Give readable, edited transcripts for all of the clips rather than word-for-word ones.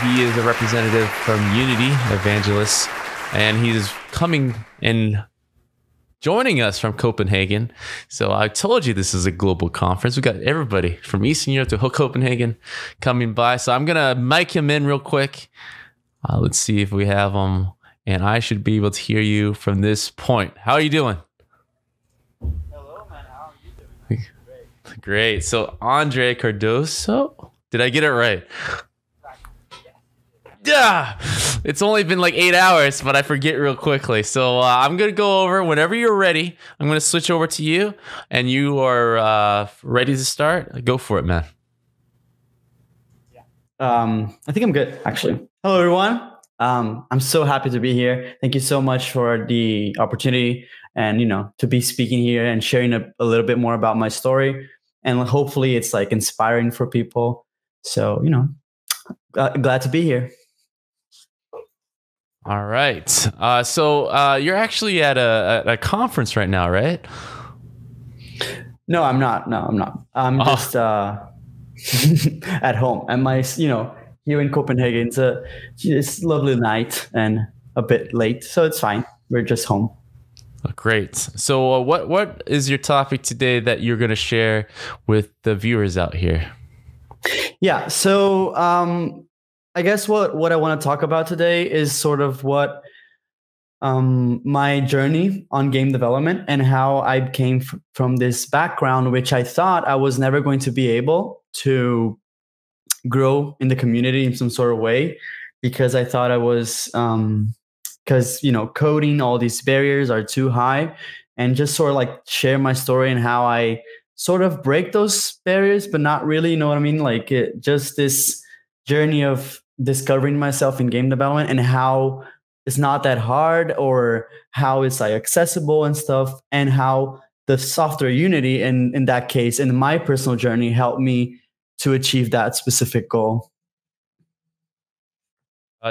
He is a representative from Unity, Evangelist, and he is coming and joining us from Copenhagen. So I told you this is a global conference. We got everybody from Eastern Europe to Copenhagen coming by. So I'm going to mic him in real quick. Let's see if we have him. And I should be able to hear you from this point. How are you doing? Hello, man. How are you doing? Great. Great. So Andre Cardoso, did I get it right? Yeah, it's only been like 8 hours, but I forget real quickly. So I'm going to go over whenever you're ready. I'm going to switch over to you, and you are ready to start. Go for it, man. Yeah. I think I'm good, actually. Hello, everyone. I'm so happy to be here. Thank you so much for the opportunity and, to be speaking here and sharing a little bit more about my story. And hopefully it's like inspiring for people. So, glad to be here. All right. So you're actually at a conference right now, right? No, I'm not. I'm just at home. And here in Copenhagen, it's a lovely night and a bit late, so it's fine. We're just home. Oh, great. So what is your topic today that you're going to share with the viewers out here? Yeah. So I guess what I want to talk about today is sort of what my journey on game development and how I came from this background, which I thought I was never going to be able to grow in the community in some sort of way, because I thought I was because coding, all these barriers are too high, and just sort of like share my story and how I sort of break those barriers, but not really, you know what I mean? Like just this journey of discovering myself in game development and how it's not that hard, or how it's like accessible and stuff, and how the software Unity in that case, in my personal journey, helped me to achieve that specific goal.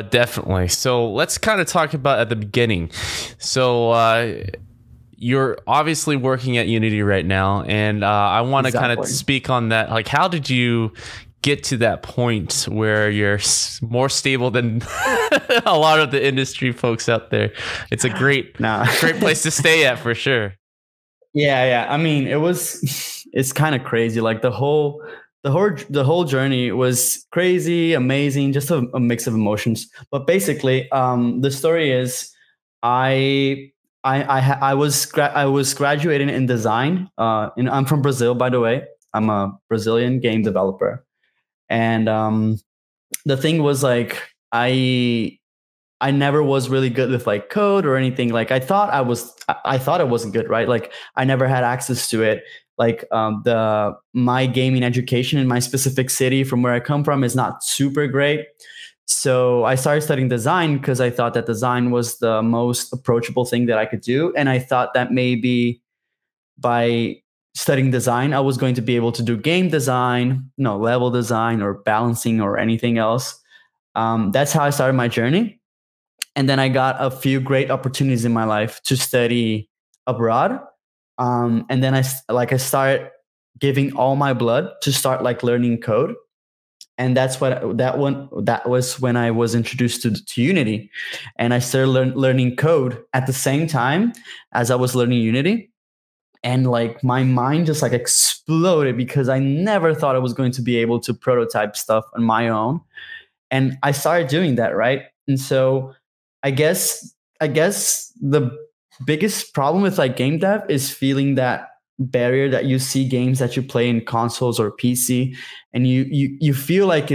Definitely. So let's kind of talk about at the beginning. So you're obviously working at Unity right now, and I want to kind of speak on that. Like, how did you get to that point where you're more stable than a lot of the industry folks out there? It's a great place to stay at, for sure. Yeah. I mean, it's kind of crazy. Like the whole journey was crazy, amazing, just a mix of emotions. But basically, the story is I was graduating in design. And I'm from Brazil, by the way. I'm a Brazilian game developer. And the thing was, like, I never was really good with like code or anything. Like I thought I wasn't good, right? Like I never had access to it. Like my gaming education in my specific city from where I come from is not super great. So I started studying design because I thought that design was the most approachable thing that I could do. And I thought that maybe by studying design, I was going to be able to do game design, level design or balancing or anything else. That's how I started my journey. And then I got a few great opportunities in my life to study abroad. And then I started giving all my blood to start like learning code. And that was when I was introduced to Unity. And I started learning code at the same time as I was learning Unity. And like my mind just like exploded, because I never thought I was going to be able to prototype stuff on my own. And I started doing that, right? And so I guess the biggest problem with like game dev is feeling that barrier that you see games that you play in consoles or PC, and you feel like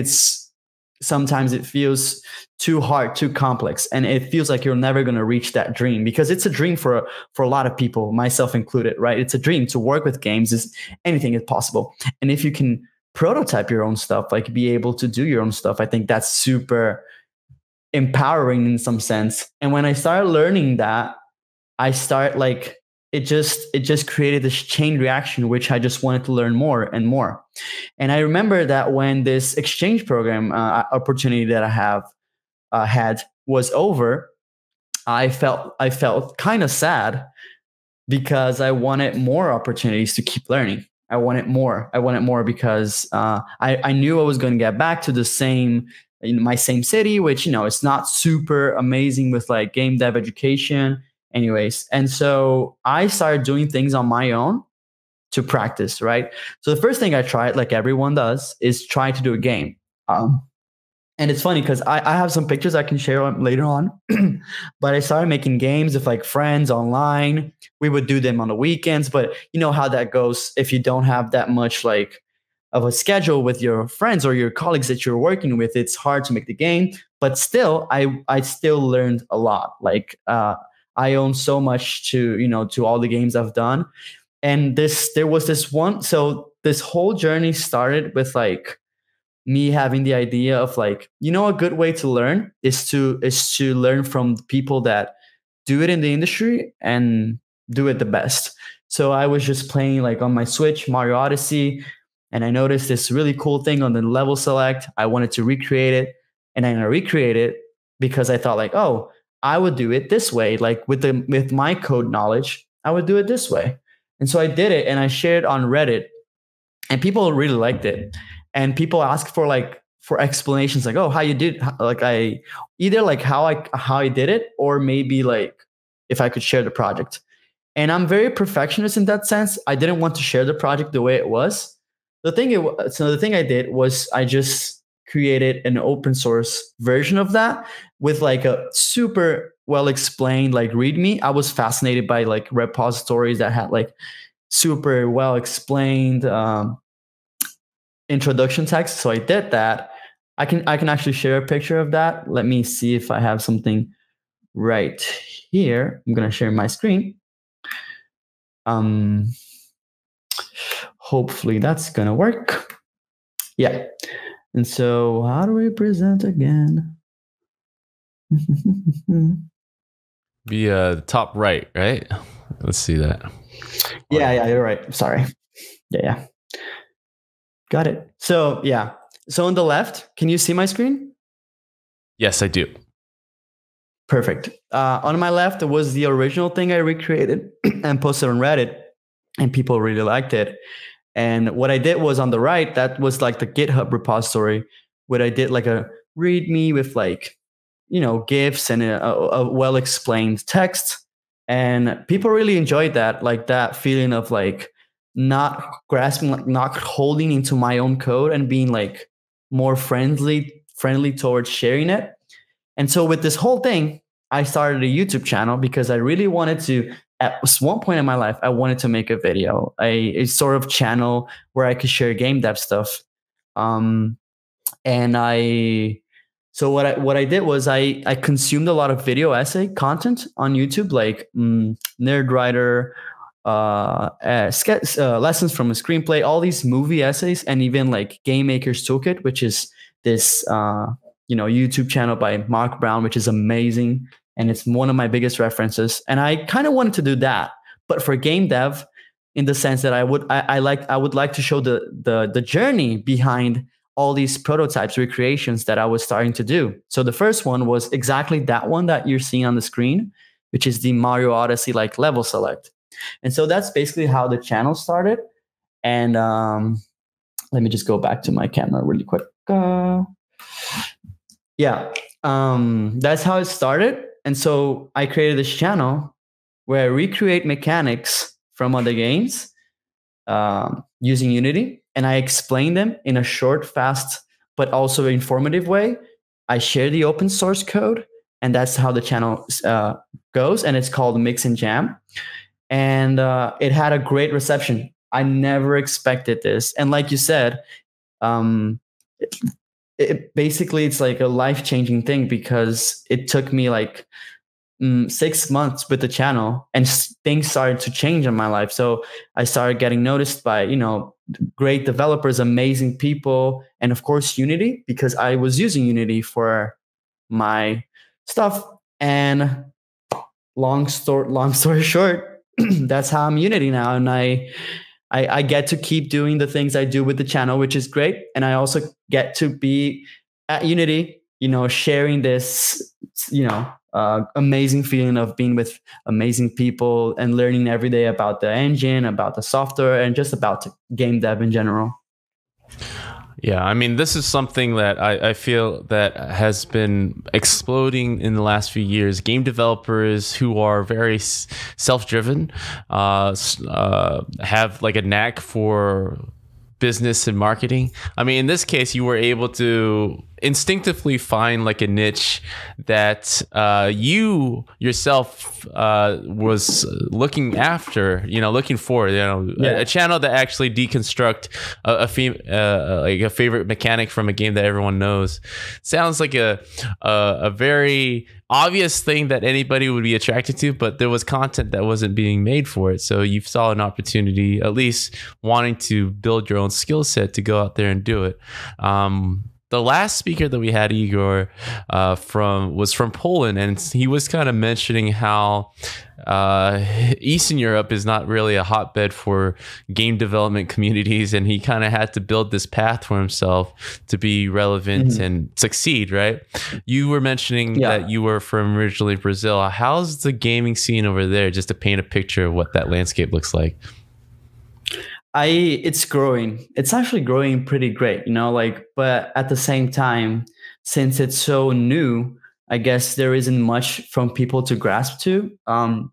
sometimes it feels too hard, too complex, and it feels like you're never going to reach that dream, because it's a dream for a lot of people, myself included, right? It's a dream to work with games. Anything is possible. And if you can prototype your own stuff, like be able to do your own stuff, I think that's super empowering in some sense. And when I started learning that, it just created this chain reaction, which I just wanted to learn more and more. And I remember that when this exchange program opportunity that I have had was over, I felt kind of sad, because I wanted more opportunities to keep learning. I wanted more because I knew I was going to get back to the same in my same city, which, it's not super amazing with like game dev education anyways. And so I started doing things on my own to practice, right? So the first thing I tried, like everyone does, is try to do a game. And it's funny because I have some pictures I can share later on, but I started making games with like friends online. We would do them on the weekends, but you know how that goes if you don't have that much like of a schedule with your friends or your colleagues that you're working with. It's hard to make the game, but still, I still learned a lot. Like I own so much to all the games I've done, and there was this one. So this whole journey started with like me having the idea of like, a good way to learn is to learn from people that do it in the industry and do it the best. So I was just playing like on my Switch Mario Odyssey, and I noticed this really cool thing on the level select. I wanted to recreate it, and I recreated it because I thought like, oh, I would do it this way, like with my code knowledge, I would do it this way. And so I did it, and I shared on Reddit, and people really liked it. And people ask for explanations like, oh, how you did, like how I did it, or maybe like if I could share the project. And I'm very perfectionist in that sense. I didn't want to share the project the way it was. So the thing I did was I just created an open source version of that with like a super well explained like README. I was fascinated by like repositories that had like super well explained introduction text. So I did that. I can actually share a picture of that. Let me see if I have something right here. I'm gonna share my screen. Hopefully that's gonna work. Yeah. And so how do we present again? Be the top right, right? Let's see that. Yeah, you're right. Sorry. Yeah. Got it. So yeah. So on the left, can you see my screen? Yes, I do. Perfect. On my left, it was the original thing I recreated and posted on Reddit, and people really liked it. And what I did was on the right, that was like the GitHub repository, where I did like a README with like, GIFs and a well-explained text. And people really enjoyed that, like that feeling of like not grasping, like not holding into my own code and being like more friendly towards sharing it. And so with this whole thing, I started a YouTube channel because I really wanted to, at one point in my life, I wanted to make a video, a sort of channel where I could share game dev stuff. So what I did was I consumed a lot of video essay content on YouTube, like Nerdwriter, lessons from a screenplay, all these movie essays, and even like Game Maker's Toolkit, which is this YouTube channel by Mark Brown, which is amazing. And it's one of my biggest references. And I kind of wanted to do that, but for game dev, in the sense that I would like to show the journey behind all these prototypes, recreations that I was starting to do. So the first one was exactly that one that you're seeing on the screen, which is the Mario Odyssey like level select. And so that's basically how the channel started. And let me just go back to my camera really quick. That's how it started. And so I created this channel where I recreate mechanics from other games using Unity, and I explain them in a short, fast, but also informative way. I share the open source code, and that's how the channel goes. And it's called Mix and Jam. And it had a great reception. I never expected this. And like you said, basically it's like a life-changing thing, because it took me like 6 months with the channel, and things started to change in my life. So I started getting noticed by, great developers, amazing people, and of course Unity, because I was using Unity for my stuff. And long story short, that's how I'm Unity now. And I get to keep doing the things I do with the channel, which is great. And I also get to be at Unity, sharing this, amazing feeling of being with amazing people and learning every day about the engine, about the software, and just about game dev in general. Yeah, I mean, this is something that I feel that has been exploding in the last few years. Game developers who are very self-driven have like a knack for business and marketing. I mean, in this case, you were able to instinctively find like a niche that you yourself was looking after, looking for, a channel that actually deconstruct like a favorite mechanic from a game that everyone knows. Sounds like a very obvious thing that anybody would be attracted to, but there was content that wasn't being made for it. So you saw an opportunity, at least wanting to build your own skill set to go out there and do it. The last speaker that we had, Igor, was from Poland, and he was kind of mentioning how Eastern Europe is not really a hotbed for game development communities, and he kind of had to build this path for himself to be relevant and succeed, right? You were mentioning that you were from originally Brazil. How's the gaming scene over there, just to paint a picture of what that landscape looks like? It's growing. It's actually growing pretty great, but at the same time, since it's so new, I guess there isn't much from people to grasp to.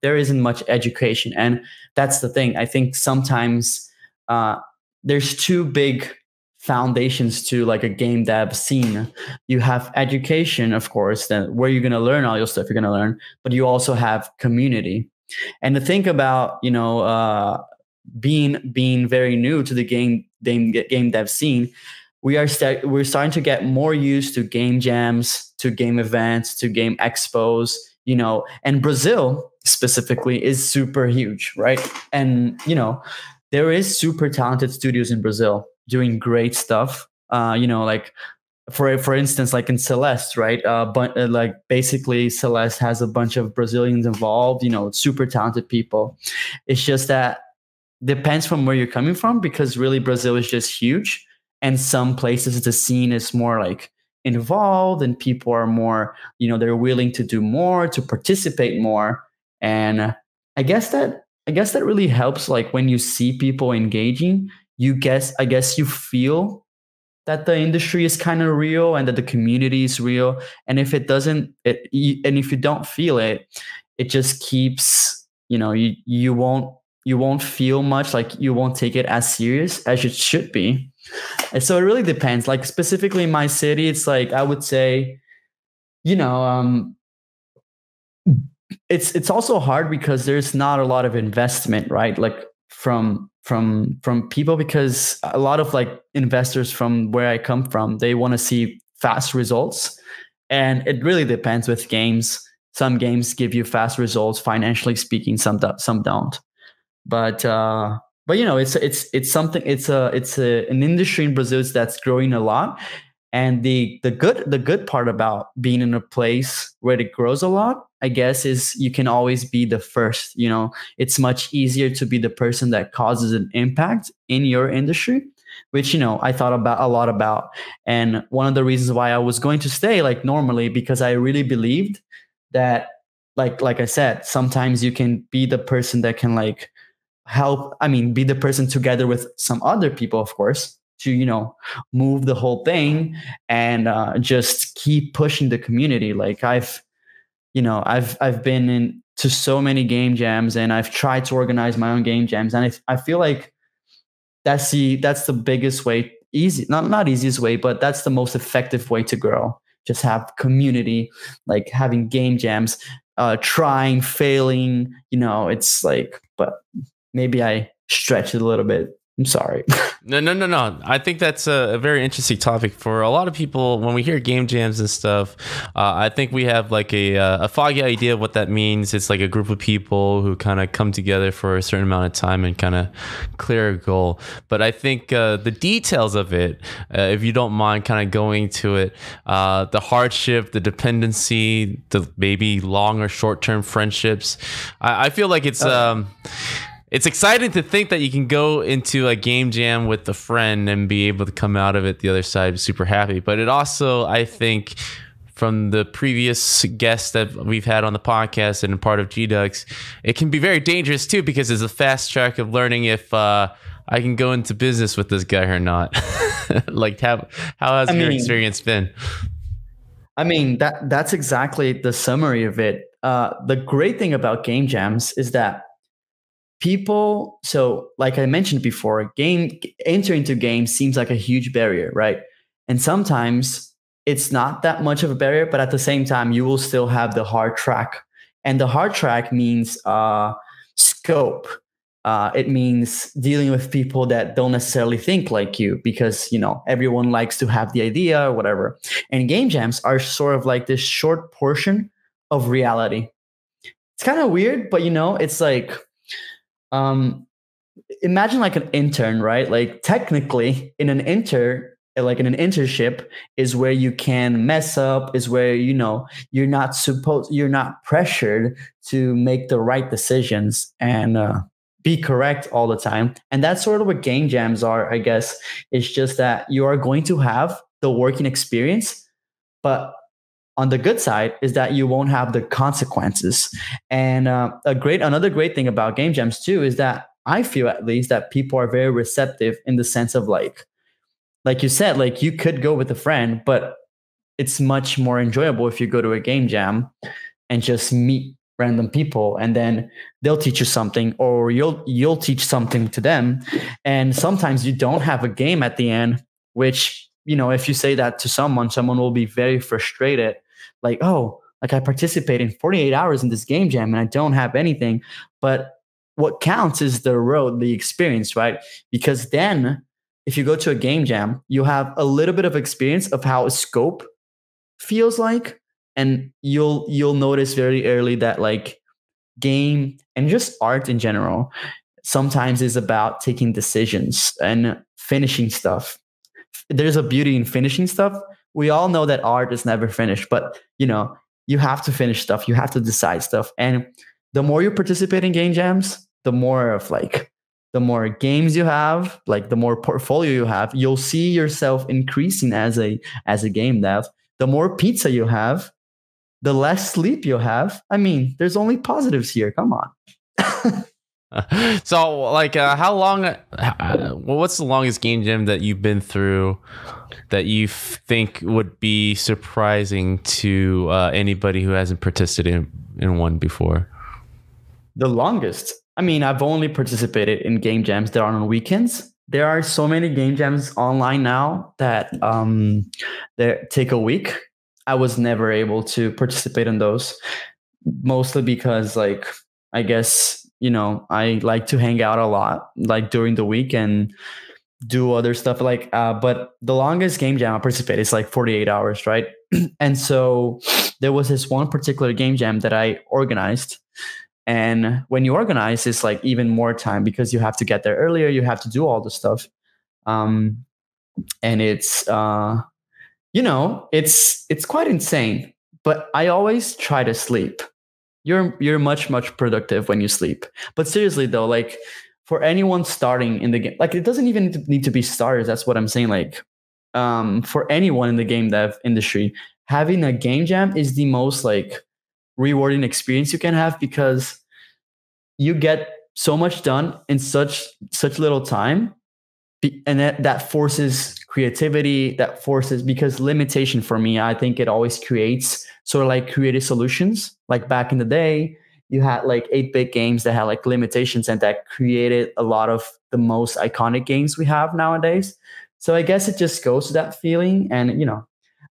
There isn't much education. And that's the thing. I think sometimes there's two big foundations to like a game dev scene. You have education, of course, then where you're going to learn all your stuff you're going to learn, but you also have community. And to think about, being very new to the game dev scene, we're starting to get more used to game jams, to game events, to game expos, and Brazil specifically is super huge, right? And there is super talented studios in Brazil doing great stuff. Like for instance, like in Celeste, right? But like basically Celeste has a bunch of Brazilians involved, super talented people. It's just that depends from where you're coming from, because really Brazil is just huge, and some places the scene is more like involved and people are more, they're willing to do more, to participate more. And I guess that really helps. Like when you see people engaging, I guess you feel that the industry is kind of real and that the community is real. And if it doesn't, and if you don't feel it, it just keeps, you won't feel much, like you won't take it as serious as it should be. And so it really depends. Like specifically in my city, it's like, I would say, it's also hard because there's not a lot of investment, right? Like from people, because a lot of like investors from where I come from, they want to see fast results. And it really depends with games. Some games give you fast results, financially speaking, some don't. But it's something. It's an industry in Brazil that's growing a lot, and the good part about being in a place where it grows a lot, I guess, is you can always be the first. It's much easier to be the person that causes an impact in your industry, which I thought a lot about, and one of the reasons why I was going to stay like normally, because I really believed that like I said, sometimes you can be the person that can like help, be the person together with some other people, of course, to move the whole thing and just keep pushing the community. Like I've been into so many game jams, and I've tried to organize my own game jams, and I feel like that's the biggest way, not easiest way, but that's the most effective way to grow. Just have community, like having game jams, trying, failing, it's like, but maybe I stretched it a little bit. I'm sorry. No. I think that's a very interesting topic for a lot of people. When we hear game jams and stuff, I think we have like a foggy idea of what that means. It's like a group of people who kind of come together for a certain amount of time and kind of clear a goal. But I think the details of it, if you don't mind kind of going to it, the hardship, the dependency, the maybe long or short-term friendships, I feel like it's exciting to think that you can go into a game jam with a friend and be able to come out of it the other side super happy. But it also, I think, from the previous guests that we've had on the podcast and part of GDUX, it can be very dangerous too, because it's a fast track of learning if I can go into business with this guy or not? Like, how has your experience been? I mean, that's exactly the summary of it. The great thing about game jams is that people, so like I mentioned before, entering into games seems like a huge barrier, right? And sometimes it's not that much of a barrier, but at the same time, you will still have the hard track. And the hard track means scope. It means dealing with people that don't necessarily think like you, because everyone likes to have the idea or whatever. And game jams are sort of like this short portion of reality. It's kind of weird, but it's like, imagine like an intern, right? Like technically in an internship is where you can mess up, is where you're not pressured to make the right decisions and be correct all the time. And that's sort of what game jams are, I guess. It's just that you are going to have the working experience, but on the good side is that you won't have the consequences. And another great thing about game jams too is that I feel, at least, that people are very receptive, in the sense of like you said, like you could go with a friend, but it's much more enjoyable if you go to a game jam and just meet random people, and then they'll teach you something, or you'll teach something to them. And sometimes you don't have a game at the end, which, if you say that to someone will be very frustrated. Like, oh, like I participate in 48 hours in this game jam and I don't have anything. But what counts is the experience, right? Because then if you go to a game jam, you have a little bit of experience of how a scope feels like. And you'll notice very early that like game and just art in general sometimes is about taking decisions and finishing stuff. There's a beauty in finishing stuff. We all know that art is never finished, but you have to finish stuff. You have to decide stuff. And the more you participate in game jams, the more games you have, like the more portfolio you have, you'll see yourself increasing as a game dev. The more pizza you have, the less sleep you'll have. I mean, there's only positives here. Come on. So, like, how long? What's the longest game jam that you've been through that you think would be surprising to anybody who hasn't participated in one before? The longest. I mean, I've only participated in game jams that are on weekends. There are so many game jams online now that they take a week. I was never able to participate in those, mostly because, like, I guess, I like to hang out a lot, like during the week, and do other stuff. Like, but the longest game jam I participated is like 48 hours, right? And so there was this one particular game jam that I organized. And when you organize, it's like even more time, because you have to get there earlier. You have to do all the stuff. And it's, it's quite insane. But I always try to sleep. You're much productive when you sleep. But seriously though, like for anyone starting in the game, like it doesn't even need to be starters. That's what I'm saying. Like for anyone in the game dev industry, having a game jam is the most like rewarding experience you can have, because you get so much done in such little time. And that forces creativity, because limitation for me, I think it always creates sort of like creative solutions. Like back in the day, you had like 8-bit games that had like limitations, and that created a lot of the most iconic games we have nowadays. So I guess it just goes to that feeling, and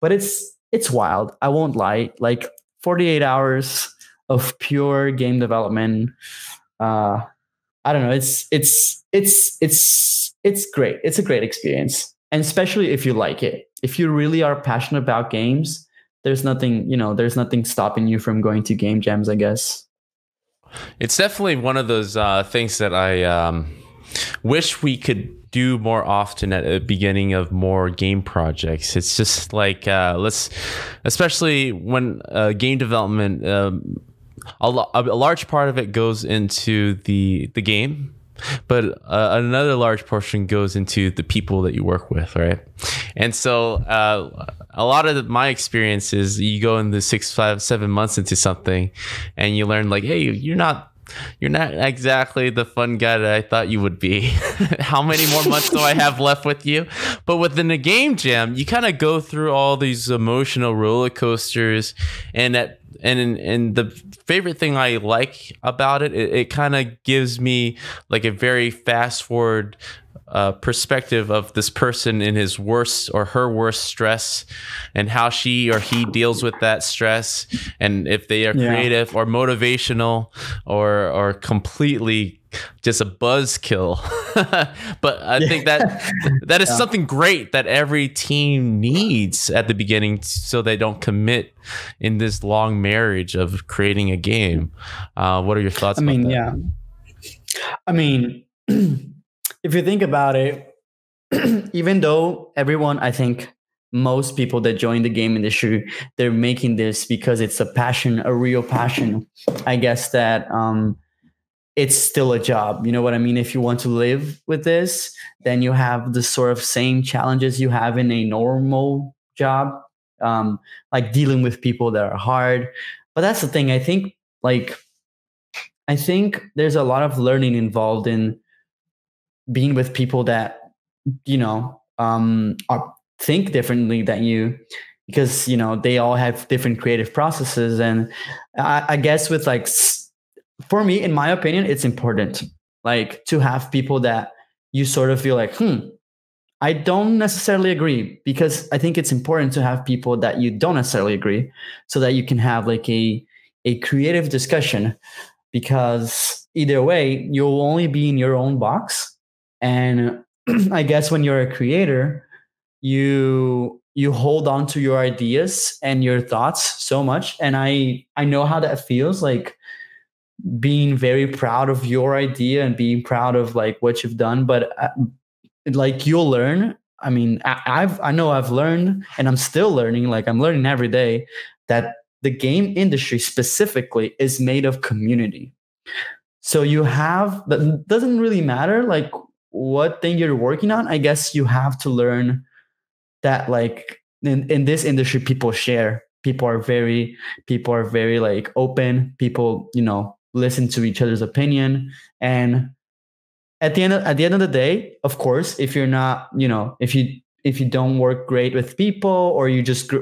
but it's wild. I won't lie. Like 48 hours of pure game development. I don't know. It's great. It's a great experience. And especially if you like it. If you really are passionate about games, there's nothing stopping you from going to game jams, I guess. It's definitely one of those things that I wish we could do more often at the beginning of more game projects. It's just like, especially when game development, a large part of it goes into the game, but another large portion goes into the people that you work with, right? And so a lot of my experience is you go in the 6, 5, 7 months into something and you learn like, hey, you're not you're not exactly the fun guy that I thought you would be. How many more months do I have left with you? But within the game jam, you kind of go through all these emotional roller coasters, and the favorite thing I like about it kind of gives me like a very fast forward perspective of this person in his worst or her worst stress, and how she or he deals with that stress, and if they are creative or motivational or completely just a buzzkill. But I think that is something great that every team needs at the beginning, so they don't commit in this long marriage of creating a game. What are your thoughts about that? I mean, if you think about it, even though everyone, I think most people that join the game industry, they're making this because it's a passion, a real passion. I guess that it's still a job. You know what I mean? If you want to live with this, then you have the sort of same challenges you have in a normal job, like dealing with people that are hard. But that's the thing. I think there's a lot of learning involved in being with people that think differently than you, because they all have different creative processes. And I guess with for me, in my opinion, it's important like to have people that you sort of feel like, I don't necessarily agree, because I think it's important to have people that you don't necessarily agree, so that you can have like a creative discussion, because either way you'll only be in your own box. And I guess when you're a creator, you hold on to your ideas and your thoughts so much. And I know how that feels, like being very proud of your idea and being proud of like what you've done. But like you'll learn. I mean, I know I've learned, and I'm still learning. Like I'm learning every day that the game industry specifically is made of community. So you have, that doesn't really matter like what thing you're working on. I guess you have to learn that like in this industry, people share. People are very like open. People, listen to each other's opinion. And at the end of the day, of course, if you're not, if you don't work great with people, or you just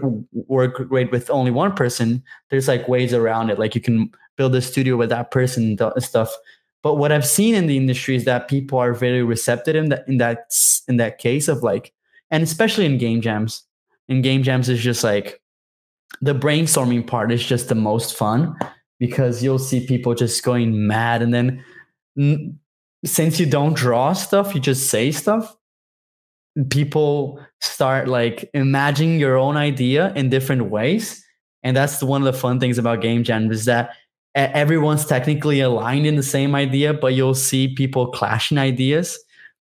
work great with only one person, there's like ways around it. Like you can build a studio with that person and stuff. But what I've seen in the industry is that people are very receptive in that case of like, and especially in game jams. In game jams, is just like the brainstorming part is just the most fun, because you'll see people just going mad, and then since you don't draw stuff, you just say stuff. People start like imagining your own idea in different ways. And that's one of the fun things about game jam, is that everyone's technically aligned in the same idea, but you'll see people clashing ideas.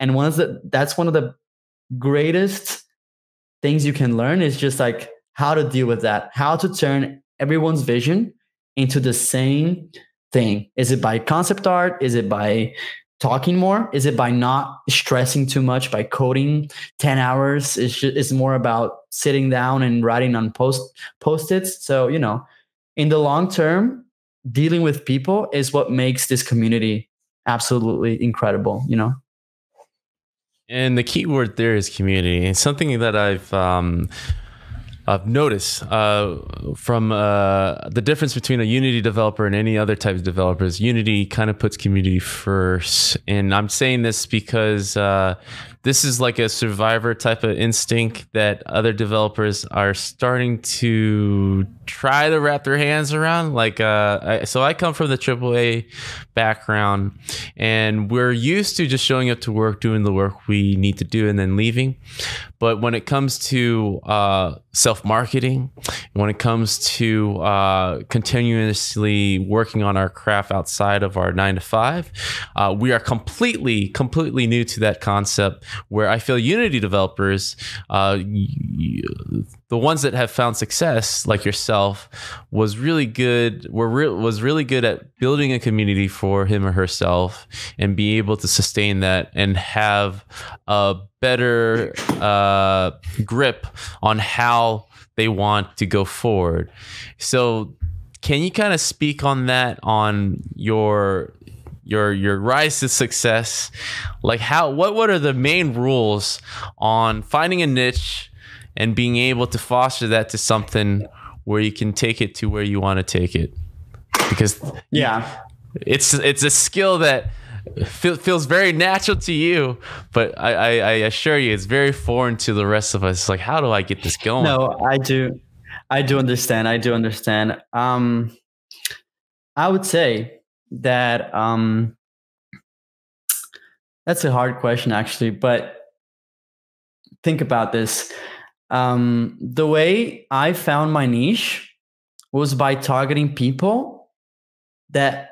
And that's one of the greatest things you can learn, is just like how to deal with that, how to turn everyone's vision into the same thing. Is it by concept art? Is it by talking more? Is it by not stressing too much, by coding 10 hours? It's more about sitting down and writing on post-its. So, in the long term, dealing with people is what makes this community absolutely incredible, And the key word there is community. It's something that I've noticed from the difference between a Unity developer and any other type of developers. Unity kind of puts community first. And I'm saying this because this is like a survivor type of instinct that other developers are starting to try to wrap their hands around. Like, so I come from the AAA background, and we're used to just showing up to work, doing the work we need to do, and then leaving. But when it comes to self-marketing, when it comes to continuously working on our craft outside of our 9 to 5, we are completely new to that concept, where I feel Unity developers, the ones that have found success, like yourself, was really good at building a community for him or herself, and be able to sustain that and have a better grip on how they want to go forward. So can you kind of speak on that, on your rise to success? Like what are the main rules on finding a niche and being able to foster that to something where you can take it to where you want to take it? Because it's a skill that feels very natural to you, but I assure you it's very foreign to the rest of us. It's like, how do I get this going? No, I do understand. I would say that that's a hard question, actually, but think about this. The way I found my niche was by targeting people that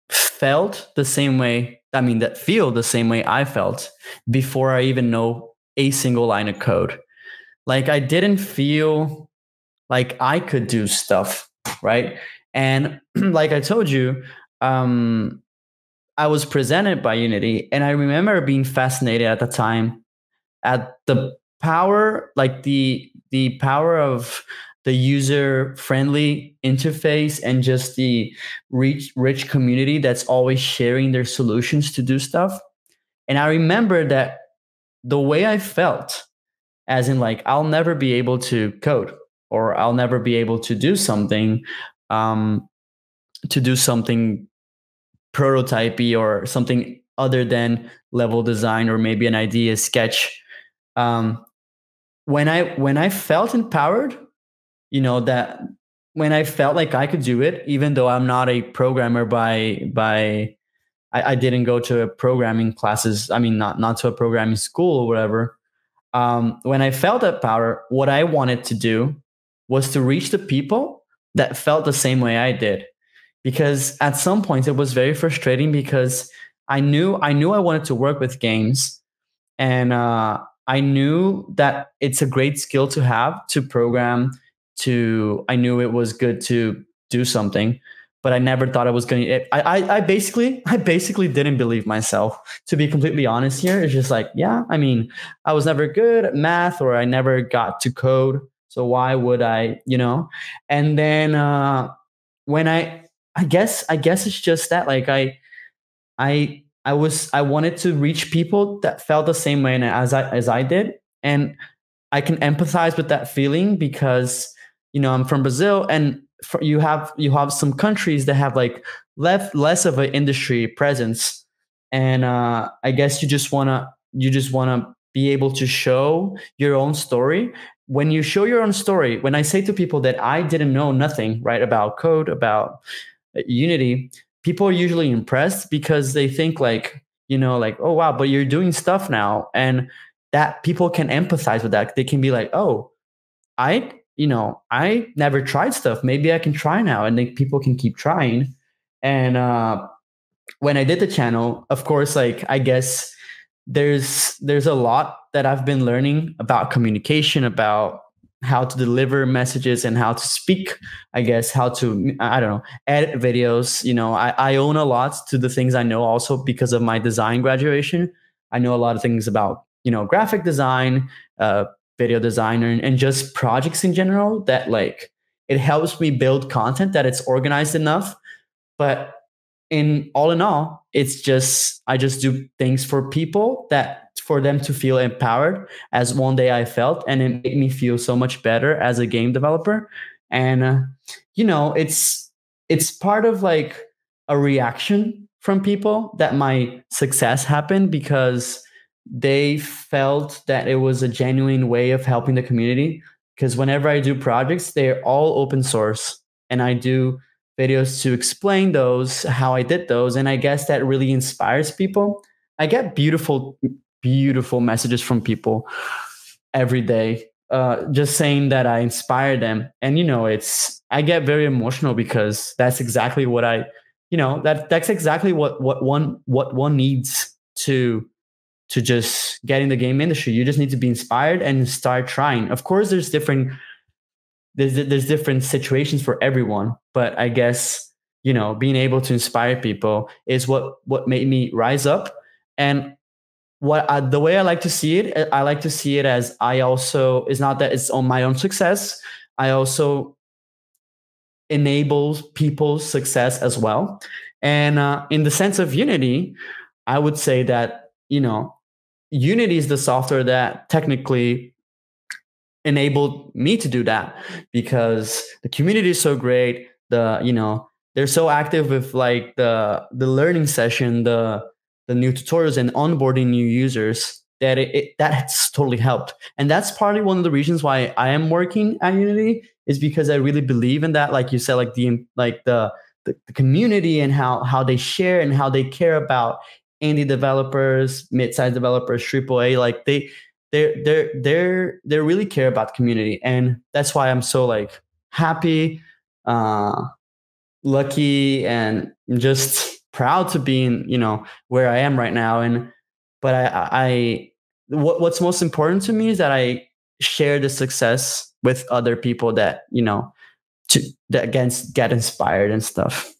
felt the same way. I mean, that feel the same way I felt before I even know a single line of code. Like, I didn't feel like I could do stuff, right? And like I told you, I was presented by Unity, and I remember being fascinated at the time at the power, like the power of the user friendly interface and just the rich community that's always sharing their solutions to do stuff. And I remember that the way I felt, as in like, I'll never be able to code, or I'll never be able to do something, prototypey or something other than level design or maybe an idea sketch. When I felt empowered, that when I felt like I could do it, even though I'm not a programmer I didn't go to a programming classes. I mean, not to a programming school or whatever. When I felt that power, what I wanted to do was to reach the people that felt the same way I did. Because at some point it was very frustrating, because I knew I wanted to work with games, and I knew that it's a great skill to have, to program. I knew it was good to do something, but I never thought I was going to. I basically didn't believe myself, to be completely honest. Here, it's just like, yeah, I mean, I was never good at math, or I never got to code, so why would I, And then when I guess it's just that, like, I wanted to reach people that felt the same way as I did, and I can empathize with that feeling, because I'm from Brazil, and you have some countries that have like less of an industry presence, and I guess you just wanna be able to show your own story. When you show your own story, when I say to people that I didn't know nothing, right, about code, about Unity, people are usually impressed, because they think like, like, oh wow, but you're doing stuff now, and that people can empathize with that. They can be like, oh, I never tried stuff, maybe I can try now, and then people can keep trying. And when I did the channel, of course, like, I guess there's a lot that I've been learning about communication, about how to deliver messages and how to speak, I guess, how to, I don't know, edit videos. I own a lot to the things I know, also because of my design graduation. I know a lot of things about, graphic design, video designer, and just projects in general, that like, it helps me build content that it's organized enough. But in all, it's just, I just do things for people, that for them to feel empowered, as one day I felt, and it made me feel so much better as a game developer. And it's part of like a reaction from people that my success happened, because they felt that it was a genuine way of helping the community. Because whenever I do projects, they're all open source, and I do videos to explain those, how I did those. And I guess that really inspires people. I get beautiful messages from people every day, just saying that I inspire them. And, I get very emotional, because that's exactly what that's exactly what one needs to just get in the game industry. You just need to be inspired and start trying. Of course, there's different situations for everyone, but I guess, being able to inspire people is what made me rise up. And the way I like to see it as, I also, it's not that it's on my own success. I also enables people's success as well. And in the sense of Unity, I would say that, Unity is the software that technically enabled me to do that, because the community is so great. They're so active with like the learning session, the new tutorials and onboarding new users, that that's totally helped. And that's partly one of the reasons why I am working at Unity, is because I really believe in that. Like you said, like the community, and how they share and how they care about indie developers, mid-sized developers, AAA. Like they really care about community, and that's why I'm so like happy, lucky, and just proud to be in, where I am right now. But what's most important to me is that I share the success with other people that, that get inspired and stuff.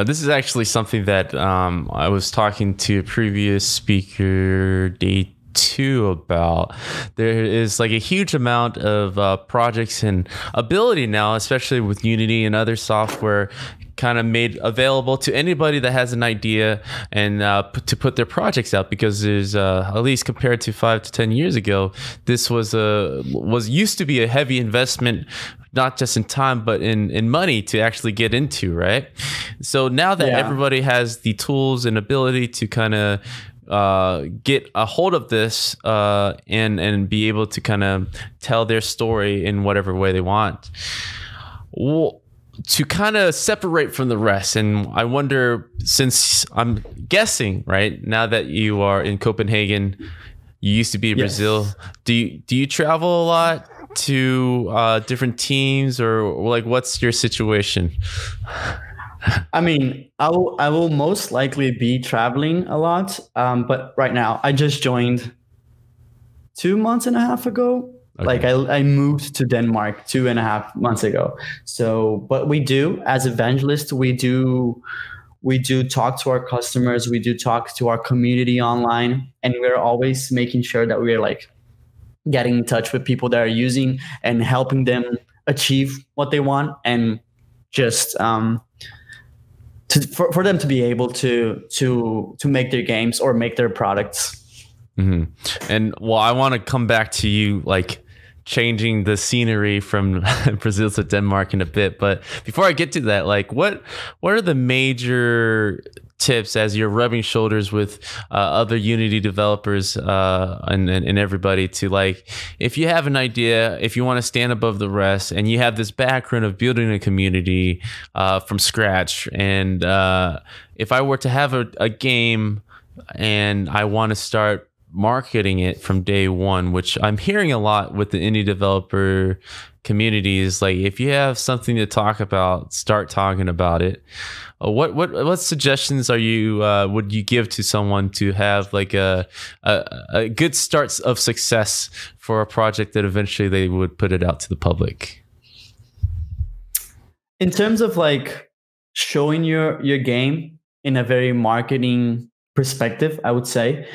This is actually something that I was talking to a previous speaker, day 2, about. There is like a huge amount of projects and ability now, especially with Unity and other software, kind of made available to anybody that has an idea, and to put their projects out, because there's at least compared to 5 to 10 years ago, this was used to be a heavy investment, not just in time but in money to actually get into, right? So now that everybody has the tools and ability to kind of get a hold of this and be able to kind of tell their story in whatever way they want, well, to kind of separate from the rest. And I wonder, since I'm guessing, right now that you are in Copenhagen, you used to be in Brazil, do you travel a lot to different teams, or like what's your situation? I mean, I will most likely be traveling a lot, but right now I just joined 2.5 months ago. Okay. Like I moved to Denmark 2.5 months ago. So, but we do, as Evangelist, we do talk to our customers, we do talk to our community online, and we're always making sure that we're like getting in touch with people that are using and helping them achieve what they want, and just for them to be able to make their games or make their products. Mm-hmm. And well, I want to come back to you, like changing the scenery from Brazil to Denmark in a bit. But before I get to that, like what are the major tips as you're rubbing shoulders with other Unity developers and everybody, to like, if you have an idea, if you want to stand above the rest, and you have this background of building a community from scratch, and if I were to have a game and I want to start marketing it from day one, which I'm hearing a lot with the indie developer communities, like if you have something to talk about, start talking about it. What suggestions are you would you give to someone to have like a good start of success for a project that eventually they would put it out to the public? In terms of like showing your game in a very marketing perspective, I would say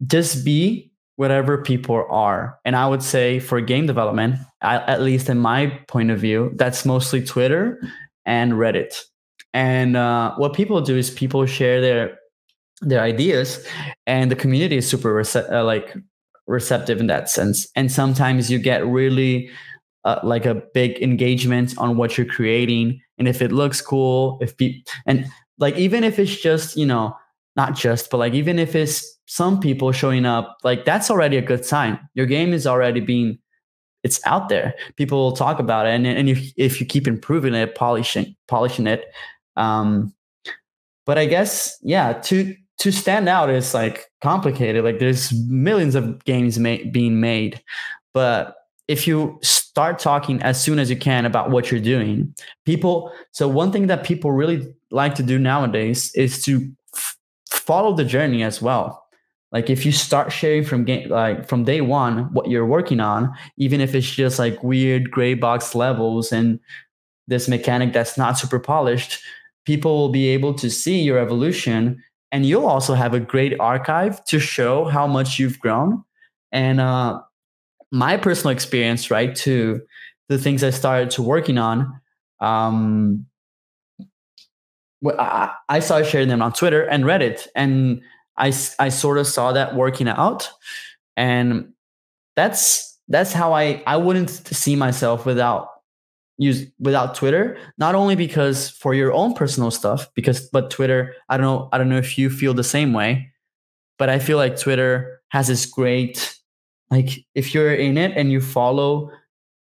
just be whatever people are. And I would say for game development, at least in my point of view, that's mostly Twitter and Reddit. And what people do is people share their ideas, and the community is super receptive in that sense. And sometimes you get really like a big engagement on what you're creating, and if it looks cool, and like even if it's just, not just, but like even if it's some people showing up, like that's already a good sign. Your game is already it's out there. People will talk about it, and if you keep improving it, polishing it. But I guess, to stand out is like complicated. Like there's millions of games being made, but if you start talking as soon as you can about what you're doing, so one thing that people really like to do nowadays is to follow the journey as well. Like if you start sharing from day one what you're working on, even if it's just like weird gray box levels and this mechanic that's not super polished, people will be able to see your evolution, and you'll also have a great archive to show how much you've grown. And my personal experience, right, to the things I started to working on, um, I started sharing them on Twitter and Reddit, and I sort of saw that working out, and that's how I wouldn't see myself without Twitter. Not only because for your own personal stuff, but Twitter, I don't know if you feel the same way, but I feel like Twitter has this great, like, if you're in it and you follow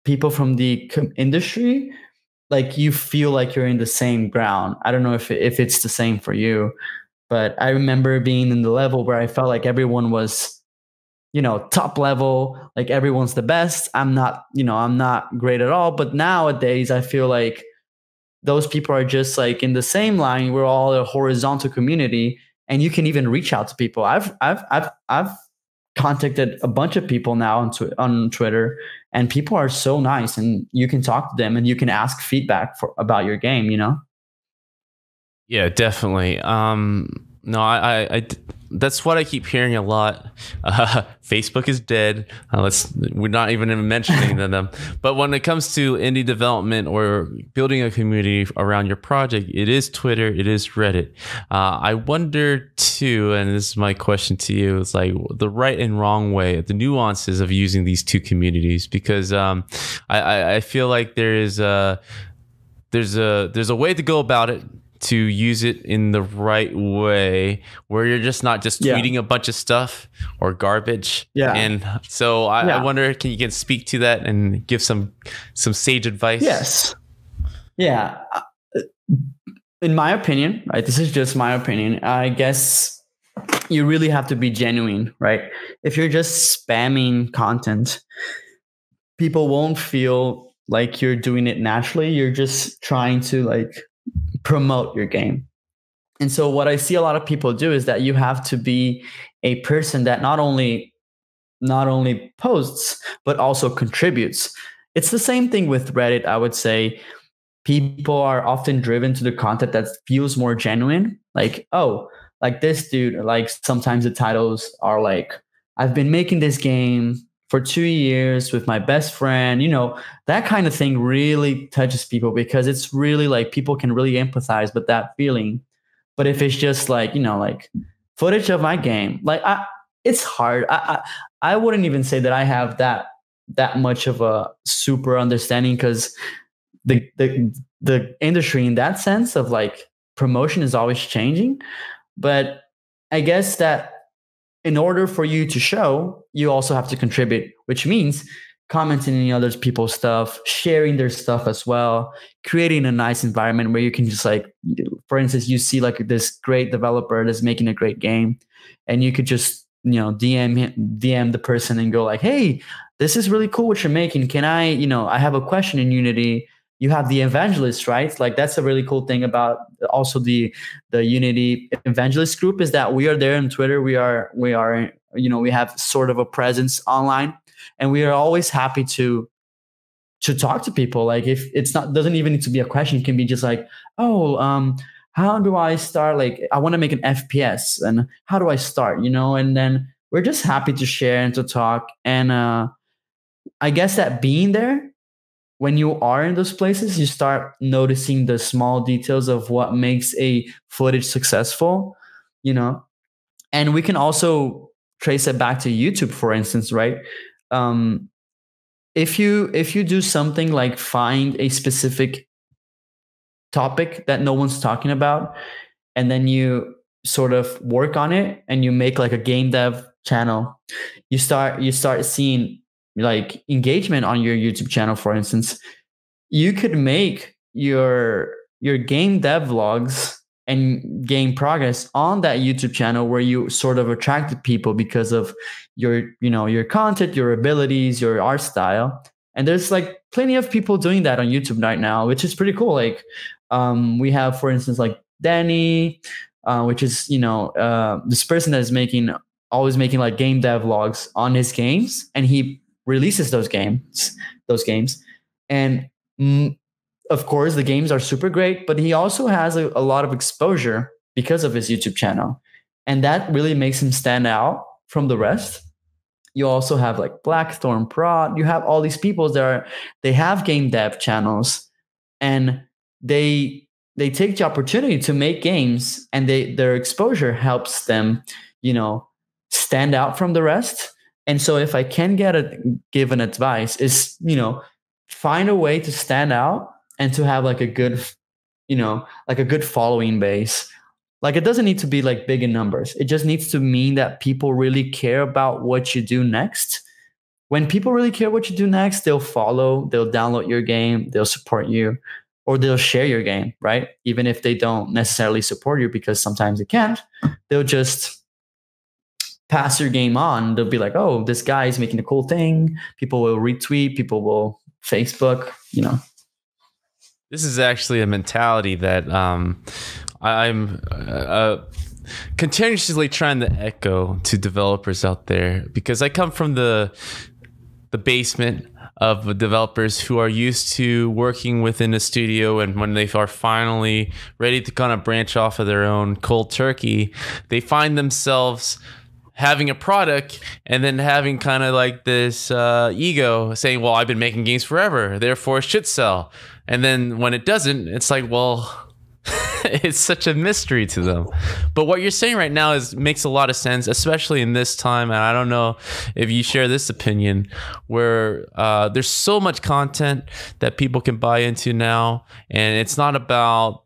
people from the industry, like you feel like you're in the same ground. I don't know if it's the same for you, but I remember being in the level where I felt like everyone was, top level, like everyone's the best. I'm not great at all. But nowadays I feel like those people are just like in the same line. We're all a horizontal community, and you can even reach out to people. I've contacted a bunch of people now on Twitter, and people are so nice, and you can talk to them and you can ask feedback about your game. Yeah, definitely. No, that's what I keep hearing a lot. Facebook is dead. We're not even mentioning them. But when it comes to indie development or building a community around your project, it is Twitter, it is Reddit. I wonder too, and this is my question to you, is like the right and wrong way, the nuances of using these two communities, because I feel like there's a way to go about it, to use it in the right way, where you're just not just tweeting a bunch of stuff or garbage. Yeah. And so I wonder, can you speak to that and give some sage advice? Yes. Yeah. In my opinion, right? This is just my opinion. I guess you really have to be genuine, right? If you're just spamming content, people won't feel like you're doing it naturally. You're just trying to like promote your game. And so what I see a lot of people do is that you have to be a person that not only posts, but also contributes. It's the same thing with Reddit. I would say people are often driven to the content that feels more genuine. Like, oh, like this dude, like sometimes the titles are like, I've been making this game for 2 years with my best friend. That kind of thing really touches people, because it's really like people can really empathize with that feeling. But if it's just like, like footage of my game, like it's hard. I wouldn't even say that I have that much of a super understanding, because the industry in that sense of like promotion is always changing. But I guess that in order for you to show, you also have to contribute, which means commenting on other people's stuff, sharing their stuff as well, creating a nice environment where you can just like, for instance, you see like this great developer that's making a great game, and you could just, DM the person and go like, hey, this is really cool what you're making. Can I, I have a question in Unity. You have the Evangelist, right? Like that's a really cool thing about also the Unity Evangelist group, is that we are there on Twitter. We have sort of a presence online, and we are always happy to talk to people. Like if it's doesn't even need to be a question. It can be just like, oh, how do I start? Like I want to make an FPS, and how do I start? And then we're just happy to share and to talk. And I guess that being there, when you are in those places, you start noticing the small details of what makes a footage successful, and we can also trace it back to YouTube, for instance, right? If you do something like find a specific topic that no one's talking about, and then you sort of work on it, and you make like a game dev channel, you start seeing like engagement on your YouTube channel. For instance, you could make your game dev vlogs and gain progress on that YouTube channel, where you sort of attracted people because of your content, your abilities, your art style. And there's like plenty of people doing that on YouTube right now, which is pretty cool. Like we have, for instance, like Danny, which is this person that is always making like game dev vlogs on his games, and he releases those games, and of course the games are super great, but he also has a lot of exposure because of his YouTube channel, and that really makes him stand out from the rest. You also have like Blackthorn Prod. You have all these people they have game dev channels, and they take the opportunity to make games, and their exposure helps them, stand out from the rest. And so if I can give an advice is, find a way to stand out and to have like a good, like a good following base. Like it doesn't need to be like big in numbers. It just needs to mean that people really care about what you do next. When people really care what you do next, they'll follow, they'll download your game, they'll support you, or they'll share your game, right? Even if they don't necessarily support you, because sometimes they can't, they'll just pass your game on. They'll be like, oh, this guy is making a cool thing. People will retweet, people will Facebook, This is actually a mentality that I'm continuously trying to echo to developers out there, because I come from the basement of developers who are used to working within a studio, and when they are finally ready to kind of branch off of their own cold turkey, they find themselves having a product and then having kind of like this ego saying, well, I've been making games forever, therefore it should sell. And then when it doesn't, it's like, well, it's such a mystery to them. But what you're saying right now makes a lot of sense, especially in this time. And I don't know if you share this opinion, where there's so much content that people can buy into now, and it's not about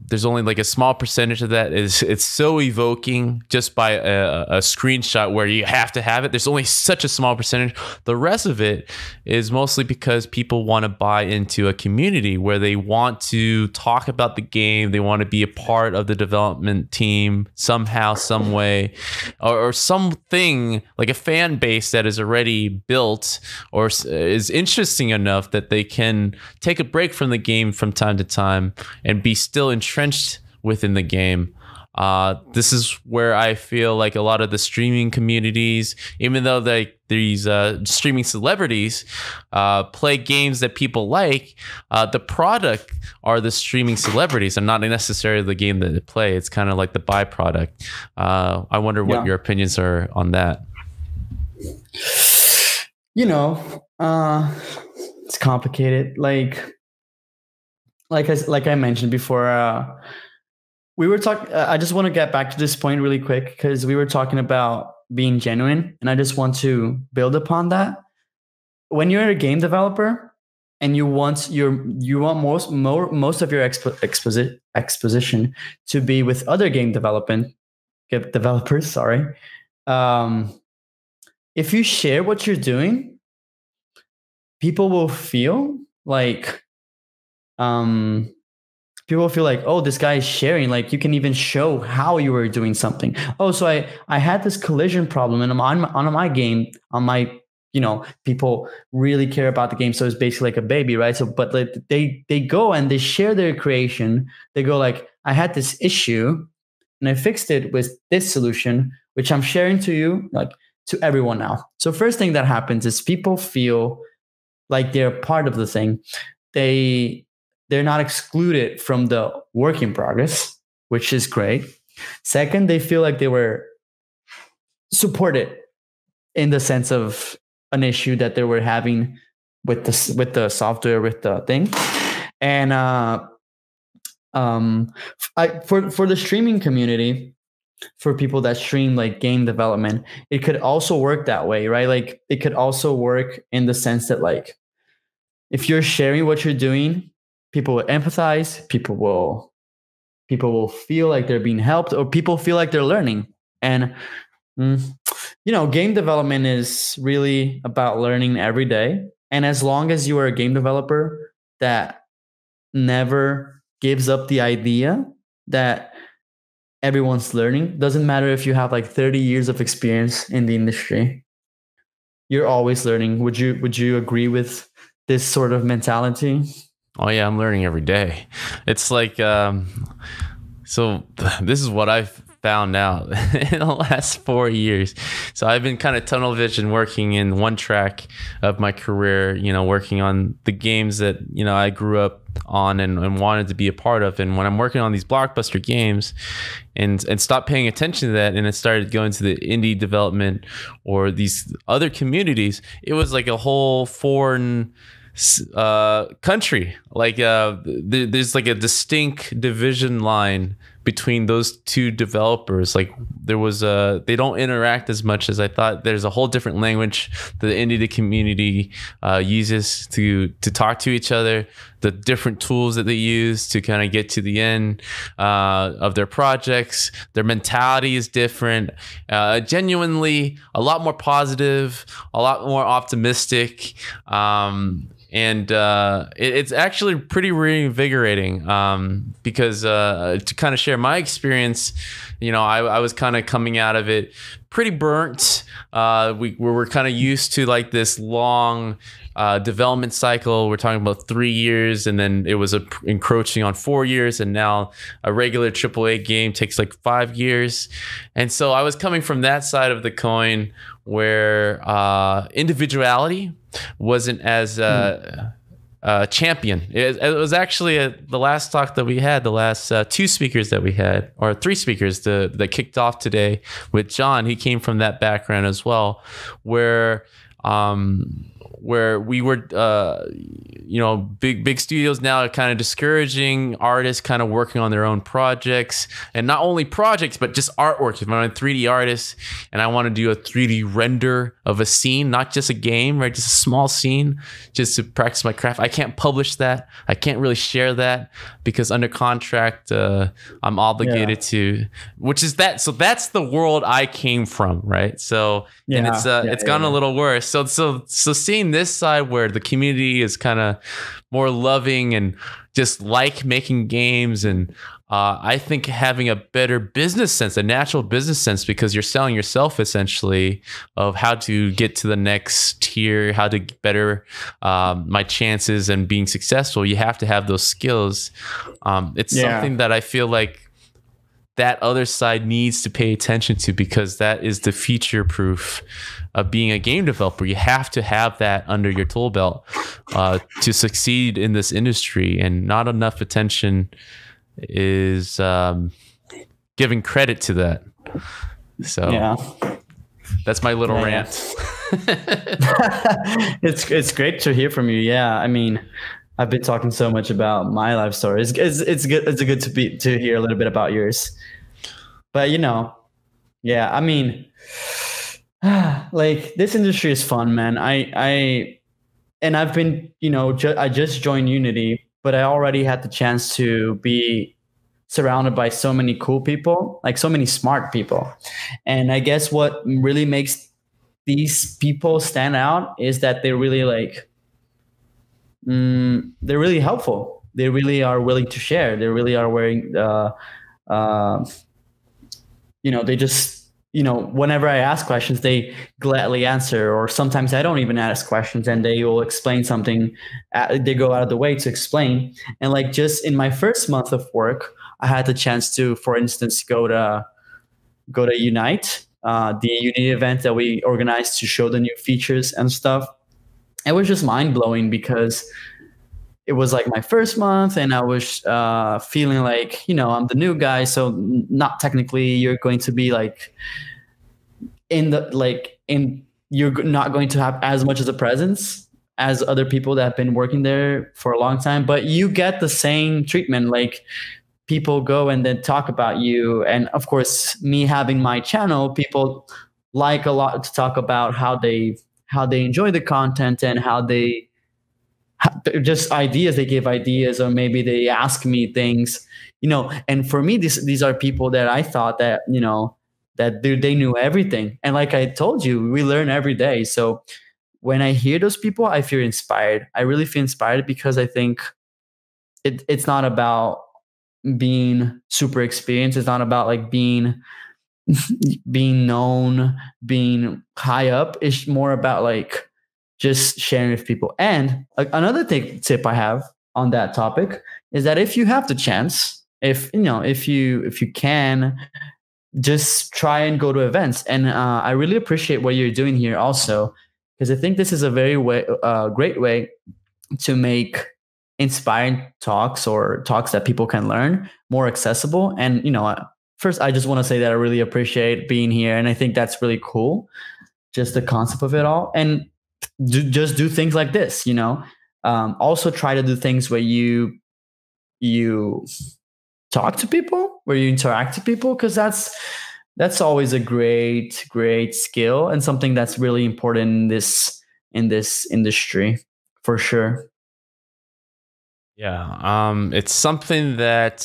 there's only like a small percentage of that it's so evoking just by a screenshot where you have to have it. There's only such a small percentage. The rest of it is mostly because people want to buy into a community where they want to talk about the game. They want to be a part of the development team somehow, some way, or something like a fan base that is already built or is interesting enough that they can take a break from the game from time to time and be still entrenched within the game. This is where I feel like a lot of the streaming communities, even though these streaming celebrities play games that people like, the product are the streaming celebrities and not necessarily the game that they play. It's kind of like the byproduct. I wonder what your opinions are on that. It's complicated. Like I mentioned before, we were talking. I just want to get back to this point really quick, because we were talking about being genuine, and I just want to build upon that. When you're a game developer and you want most of your exposition to be with other game developers, sorry. If you share what you're doing, people will feel like oh, this guy is sharing. Like, you can even show how you were doing something. Oh, so I had this collision problem, and on my game, people really care about the game. So it's basically like a baby, right? So, but like they go and they share their creation. They go like, I had this issue and I fixed it with this solution, which I'm sharing to you, like to everyone now. So first thing that happens is people feel like they're part of the thing. They're not excluded from the work in progress, which is great. Second, they feel like they were supported in the sense of an issue that they were having with the software, with the thing. And for the streaming community, for people that stream like game development, it could also work that way, right? Like it could also work in the sense that like if you're sharing what you're doing, people will empathize, people will feel like they're being helped, or people feel like they're learning. And game development is really about learning every day. And as long as you are a game developer that never gives up the idea that everyone's learning, doesn't matter if you have like 30 years of experience in the industry, you're always learning. Would you agree with this sort of mentality? Oh yeah, I'm learning every day. It's like, so this is what I've found out in the last 4 years. So I've been kind of tunnel vision working in one track of my career, working on the games that, I grew up on and wanted to be a part of. And when I'm working on these blockbuster games and stopped paying attention to that, and it started going to the indie development or these other communities, it was like a whole foreign country. Like there's like a distinct division line between those two developers. Like there was they don't interact as much as I thought. There's a whole different language the indie community uses to talk to each other, the different tools that they use to kind of get to the end of their projects. Their mentality is different, genuinely a lot more positive, a lot more optimistic. And it's actually pretty reinvigorating because to kind of share my experience, I was kind of coming out of it pretty burnt. We were kind of used to like this long development cycle. We're talking about 3 years, and then it was encroaching on 4 years, and now a regular AAA game takes like 5 years. And so I was coming from that side of the coin where individuality wasn't as champion. It was actually the last talk that we had, the last 2 speakers that we had, or 3 speakers that kicked off today with John. He came from that background as well, where we were, big studios now are kind of discouraging artists kind of working on their own projects, and not only projects, but just artwork. If I'm a 3D artist and I want to do a 3D render of a scene, not just a game, right? Just a small scene, just to practice my craft. I can't publish that. I can't really share that because under contract, I'm obligated to, which is that. So that's the world I came from, right? So, and it's gone a little worse. So seeing this side where the community is kind of more loving and just like making games, and I think having a better business sense, a natural business sense, because you're selling yourself essentially of how to get to the next tier, how to better my chances and being successful. You have to have those skills. It's something that I feel like that other side needs to pay attention to, because that is the future proof of being a game developer. You have to have that under your tool belt to succeed in this industry, and not enough attention is giving credit to that. So that's my little rant. It's great to hear from you. Yeah, I mean, I've been talking so much about my life story. It's good. It's good to hear a little bit about yours. But I mean, like this industry is fun, man. I've been, I just joined Unity, but I already had the chance to be surrounded by so many cool people, like so many smart people. And I guess what really makes these people stand out is that they're really they're really helpful. They really are willing to share. They really are wearing, they just, whenever I ask questions, they gladly answer, or sometimes I don't even ask questions and they will explain something. They go out of the way to explain. And like just in my first month of work, I had the chance to, for instance, go to Unite, the Unity event that we organized to show the new features and stuff. It was just mind blowing because it was like my first month, and I was feeling like, I'm the new guy. So not technically you're going to be like you're not going to have as much as a presence as other people that have been working there for a long time, but you get the same treatment. Like people go and then talk about you. And of course, me having my channel, people like a lot to talk about how they enjoy the content and how they just ideas. They give ideas, or maybe they ask me things, and for me, these are people that I thought that, that they knew everything. And like I told you, we learn every day. So when I hear those people, I feel inspired. I really feel inspired because I think it's not about being super experienced. It's not about like being known, being high up. It's more about like just sharing with people. And another tip I have on that topic is that if you have the chance, if you can, just try and go to events. And I really appreciate what you're doing here also, because I think this is a very great way to make inspiring talks or talks that people can learn more accessible. And, first, I just want to say that I really appreciate being here. And I think that's really cool, just the concept of it all. And just do things like this, also try to do things where you talk to people, where you interact with people, because that's always a great skill and something that's really important in this industry, for sure. Yeah, it's something that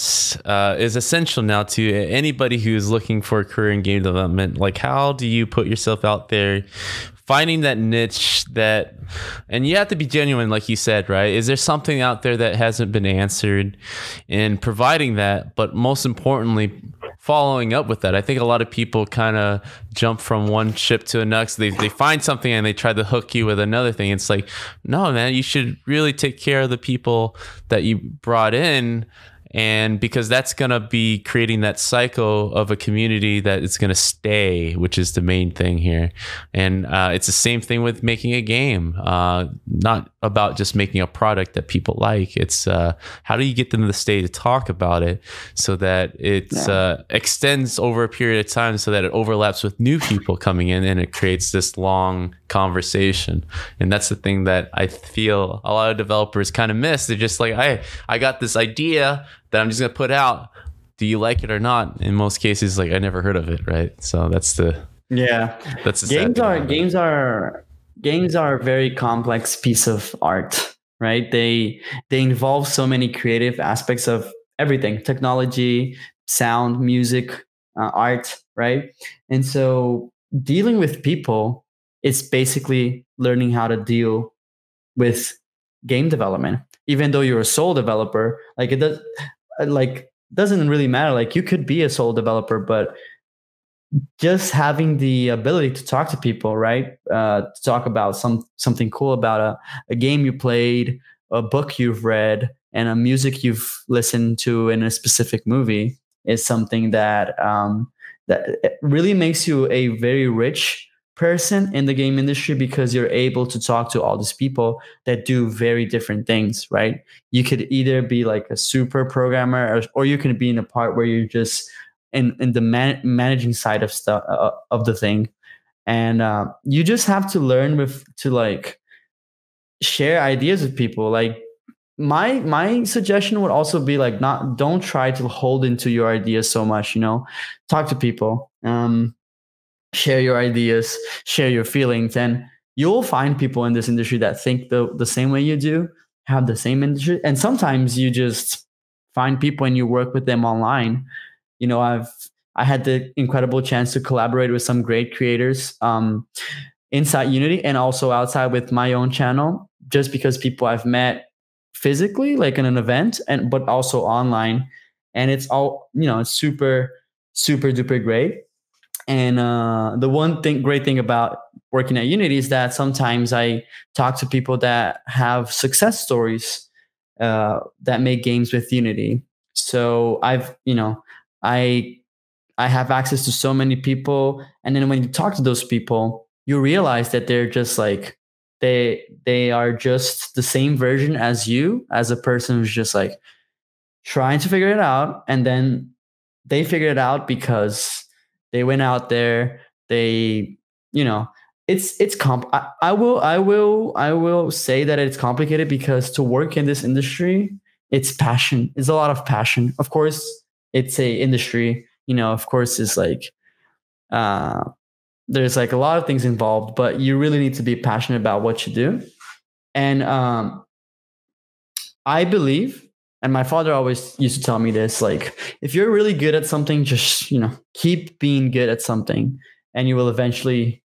is essential now to anybody who's looking for a career in game development. Like, how do you put yourself out there, finding that niche and you have to be genuine, like you said, right? Is there something out there that hasn't been answered, and providing that, but most importantly, following up with that? I think a lot of people kind of jump from one ship to another. So they find something and they try to hook you with another thing. It's like, no, man, you should really take care of the people that you brought in. And because that's going to be creating that cycle of a community that is going to stay, which is the main thing here. And it's the same thing with making a game, not about just making a product that people like. It's how do you get them to stay to talk about it so that it extends over a period of time, so that it overlaps with new people coming in and it creates this long conversation. And that's the thing that I feel a lot of developers kind of miss. They're just like, I got this idea that I'm just going to put out. Do you like it or not? In most cases, like, I never heard of it, right? So that's the games are a very complex piece of art, right? They involve so many creative aspects of everything: technology, sound, music, art, right? And so dealing with people, it's basically learning how to deal with game development. Even though you're a sole developer, doesn't really matter. Like, you could be a sole developer, but just having the ability to talk to people, right? To talk about something cool about a game you played, a book you've read, and a music you've listened to in a specific movie is something that that really makes you a very rich person in the game industry, because you're able to talk to all these people that do very different things, right? You could either be like a super programmer, or you can be in a part where you're just in the managing side of stuff of the thing. And you just have to learn to like share ideas with people. Like, my suggestion would also be like, don't try to hold into your ideas so much, talk to people, share your ideas, share your feelings, and you'll find people in this industry that think the same way you do, have the same industry. And sometimes you just find people and you work with them online. I had the incredible chance to collaborate with some great creators inside Unity and also outside with my own channel, just because people I've met physically, like in an event, but also online. And it's all, it's super, super duper great. And the great thing about working at Unity is that sometimes I talk to people that have success stories that make games with Unity. So I have access to so many people, and then when you talk to those people, you realize that they're just like they are just the same version as you, as a person who's just like trying to figure it out, and then they figure it out because they went out there. They, it's I will say that it's complicated, because to work in this industry, it's passion. It's a lot of passion. Of course, it's a industry. Of course, it's like there's like a lot of things involved, but you really need to be passionate about what you do. And I believe, and my father always used to tell me this, like, if you're really good at something, just, keep being good at something, and you will eventually,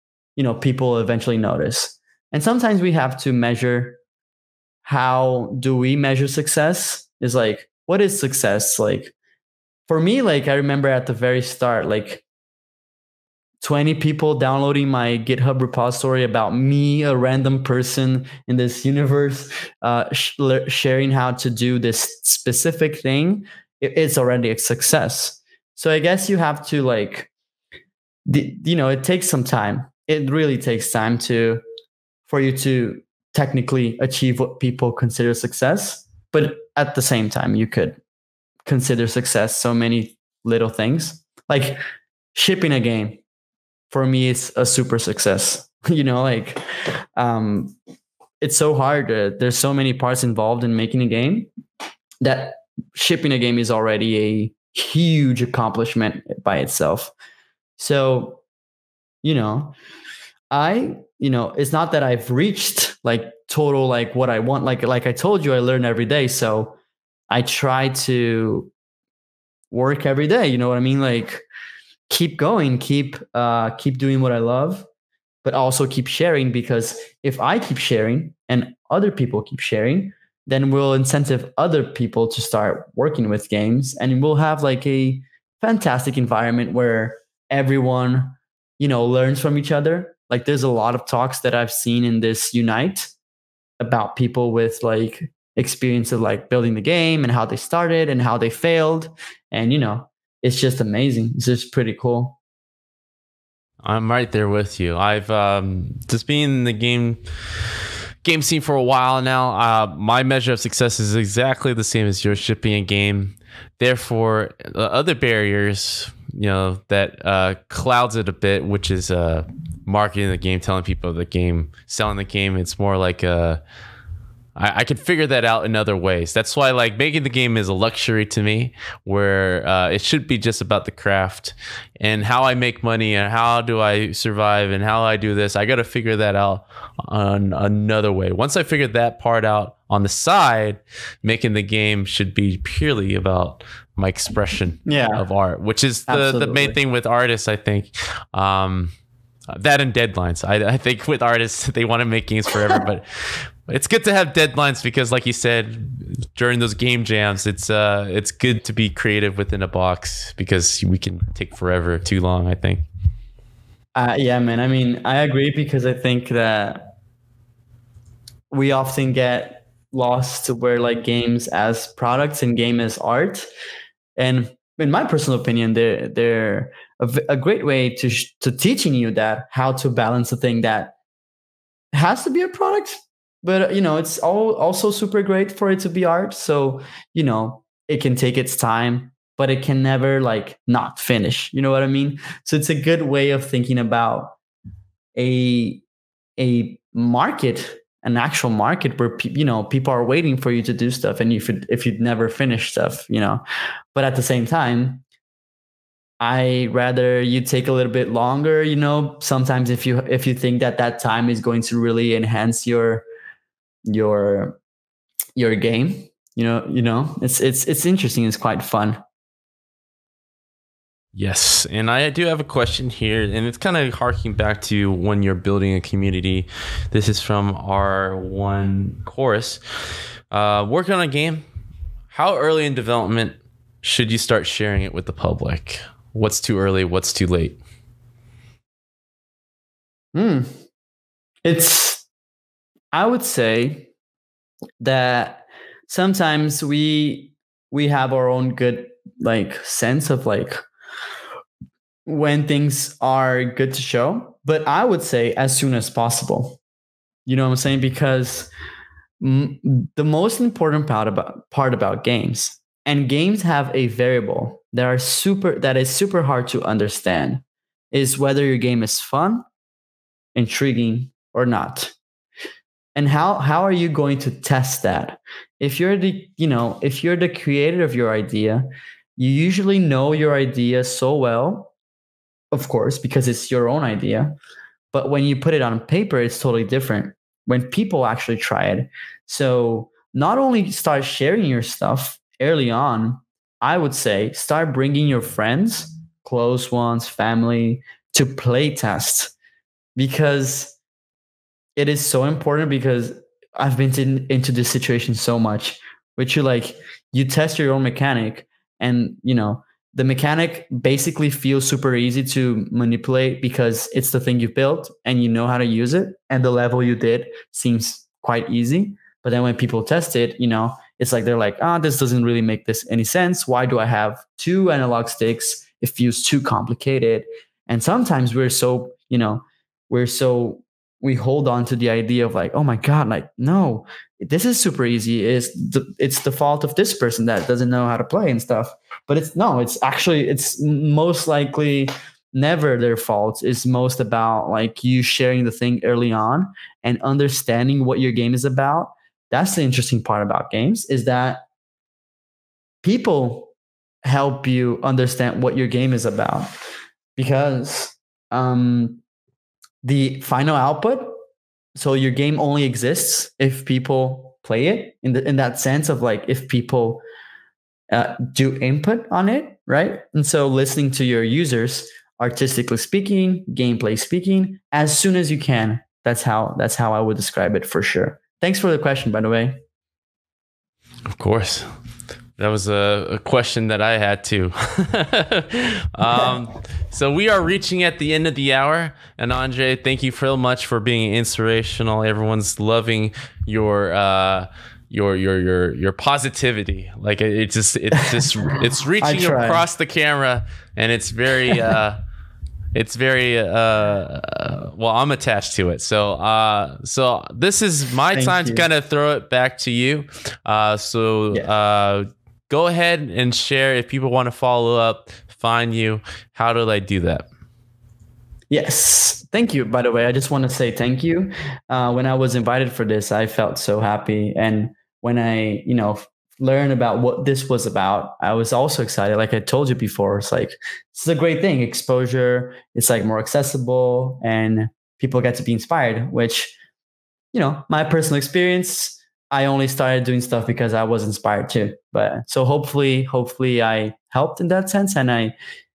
people will eventually notice. And sometimes we have to measure, how do we measure success? Is like, what is success? Like, for me, like, I remember at the very start, like 20 people downloading my GitHub repository about me, a random person in this universe, sharing how to do this specific thing. It's already a success. So I guess you have to like it takes some time. It really takes time for you to technically achieve what people consider success. But at the same time, you could consider success so many little things. Like shipping a game, for me, it's a super success. It's so hard. There's so many parts involved in making a game that shipping a game is already a huge accomplishment by itself. So, it's not that I've reached like total, like what I want. Like I told you, I learn every day. So I try to work every day. You know what I mean? Like keep going, keep doing what I love, but also keep sharing, because if I keep sharing and other people keep sharing, then we'll incentive other people to start working with games, and we'll have like a fantastic environment where everyone, learns from each other. Like there's a lot of talks that I've seen in this Unite about people with like experience of like building the game and how they started and how they failed. And, it's just amazing. It's just pretty cool. I'm right there with you. I've just been in the game scene for a while now. My measure of success is exactly the same as yours, shipping a game. Therefore, the other barriers, that clouds it a bit, which is marketing the game, telling people the game, selling the game. It's more like I could figure that out in other ways. That's why like making the game is a luxury to me, where it should be just about the craft and how I make money and how do I survive and how I do this. I got to figure that out on another way. Once I figured that part out on the side, making the game should be purely about my expression of art, which is the main thing with artists, I think. That and deadlines. I think with artists, they want to make games forever, but it's good to have deadlines because, like you said, during those game jams, it's good to be creative within a box because we can take forever too long, I think. Yeah, man. I mean, I agree, because I think that we often get lost to where like games as products and game as art. And in my personal opinion, they're a great way to teaching you that how to balance a thing that has to be a product, but it's also super great for it to be art. So it can take its time, but it can never like not finish. You know what I mean? So it's a good way of thinking about a market, an actual market where people are waiting for you to do stuff, and if you'd never finish stuff, but at the same time, I rather you take a little bit longer. Sometimes if you think that time is going to really enhance your game, it's interesting. It's quite fun. Yes, and I do have a question here, and it's kind of harking back to when you're building a community. This is from our one chorus. Working on a game, how early in development should you start sharing it with the public? What's too early? What's too late? I would say that sometimes we have our own good like sense of like when things are good to show, but I would say as soon as possible. You know what I'm saying? Because the most important part about games, and games have a variable that is super hard to understand, is whether your game is fun, intriguing, or not. And how are you going to test that? If you're the creator of your idea, you usually know your idea so well, of course, because it's your own idea. But when you put it on paper, it's totally different when people actually try it. So not only start sharing your stuff early on, I would say start bringing your friends, close ones, family to play test, because it is so important. Because I've been into this situation so much, which you test your own mechanic, and the mechanic basically feels super easy to manipulate because it's the thing you built and you know how to use it, and the level you did seems quite easy. But then when people test it, it's like they're like, this doesn't really make any sense. Why do I have 2 analog sticks? It feels too complicated. And sometimes we hold on to the idea of like, oh my God, like, no, this is super easy. It's the fault of this person that doesn't know how to play and stuff. But it's most likely never their fault. It's most about like you sharing the thing early on and understanding what your game is about. That's the interesting part about games, is that people help you understand what your game is about, because the final output, so your game only exists if people play it, in that sense of like if people do input on it, right? And so listening to your users, artistically speaking, gameplay speaking, as soon as you can. That's how I would describe it for sure. Thanks for the question, by the way. Of course. That was a question that I had too. So we are reaching at the end of the hour, and Andre, thank you so much for being inspirational. Everyone's loving your positivity. Like it's reaching across the camera, and it's very well, I'm attached to it. So this is my time to kind of throw it back to you. Go ahead and share, if people want to follow up, find you, how do they do that? Yes. Thank you. By the way, I just want to say thank you. When I was invited for this, I felt so happy. And when I, learned about what this was about, I was also excited. Like I told you before, it's like, this is a great thing. Exposure. It's like more accessible and people get to be inspired, which, my personal experience, I only started doing stuff because I was inspired too. But so hopefully I helped in that sense. And I